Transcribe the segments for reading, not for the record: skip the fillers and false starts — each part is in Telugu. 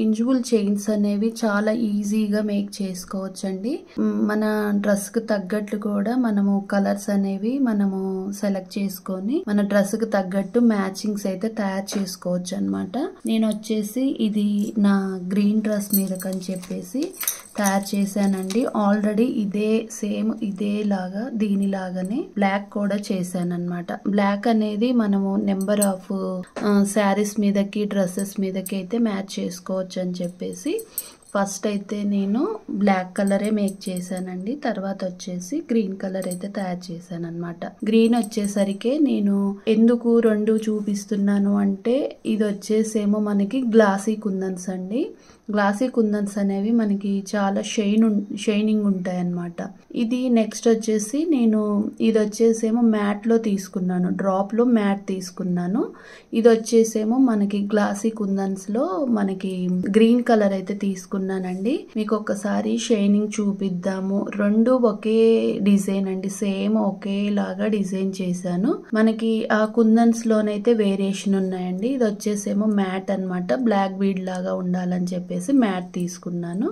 ఇంజుబుల్ చైన్స్ అనేవి చాలా ఈజీగా మేక్ చేసుకోవచ్చండి. మన డ్రెస్ కు తగ్గట్టు కూడా మనము కలర్స్ అనేవి మనము సెలెక్ట్ చేసుకొని మన డ్రెస్ కు తగ్గట్టు మ్యాచింగ్స్ అయితే తయారు చేసుకోవచ్చు అన్నమాట. నేను వచ్చేసి ఇది నా గ్రీన్ డ్రెస్ మీదకని చెప్పేసి తయారు చేశానండి. ఆల్రెడీ సేమ్ ఇదే లాగా దీనిలాగానే బ్లాక్ కూడా చేశాను అన్నమాట. బ్లాక్ అనేది మనము నెంబర్ ఆఫ్ శారీస్ మీదకి డ్రెస్సెస్ మీదకి అయితే మ్యాచ్ చేసుకోవచ్చు అని చెప్పేసి ఫస్ట్ అయితే నేను బ్లాక్ కలరే మేక్ చేశానండి. తర్వాత వచ్చేసి గ్రీన్ కలర్ అయితే తయారు చేశాను అనమాట. గ్రీన్ వచ్చేసరికి నేను ఎందుకు రెండు చూపిస్తున్నాను అంటే ఇది వచ్చేసేమో మనకి గ్లాసీ కుందన్స్ అండి. గ్లాసీ కుందన్స్ అనేవి మనకి చాలా షైనింగ్ ఉంటాయి అన్నమాట. ఇది నెక్స్ట్ వచ్చేసి నేను ఇది వచ్చేసేమో మ్యాట్ లో తీసుకున్నాను, డ్రాప్ లో మ్యాట్ తీసుకున్నాను. ఇది వచ్చేసేమో మనకి గ్లాసీ కుందన్స్ లో మనకి గ్రీన్ కలర్ అయితే తీసుకున్నానండి. మీకు ఒకసారి షైనింగ్ చూపిద్దాము. రెండు ఒకే డిజైన్ అండి, సేమ్ ఒకేలాగా డిజైన్ చేశాను. మనకి ఆ కుందన్స్ లోనైతే వేరియేషన్ ఉన్నాయండి. ఇది వచ్చేసేమో మ్యాట్ అన్నమాట, బ్లాక్ బీడ్ లాగా ఉండాలని చెప్పేసి మ్యాట్ తీసుకున్నాను.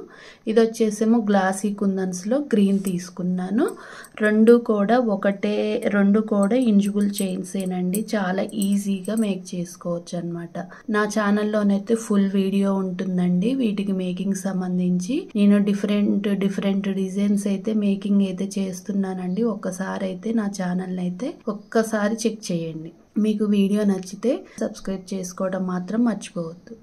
ఇది వచ్చేసేమో గ్లాసీ కుందన్స్ లో గ్రీన్ తీసుకున్నాను. రెండు కూడా ఇంజుబుల్ చైన్స్ ఏనండి. చాలా ఈజీగా మేక్ చేసుకోవచ్చు అన్నమాట. నా ఛానల్లోనైతే ఫుల్ వీడియో ఉంటుందండి వీటికి మేకింగ్ సంబంధించి. నేను డిఫరెంట్ డిజైన్స్ అయితే మేకింగ్ అయితే చేస్తున్నానండి. ఒక్కసారి అయితే నా ఛానల్ అయితే ఒక్కసారి చెక్ చేయండి. మీకు వీడియో నచ్చితే సబ్స్క్రైబ్ చేసుకోవడం మాత్రం మర్చిపోవద్దు.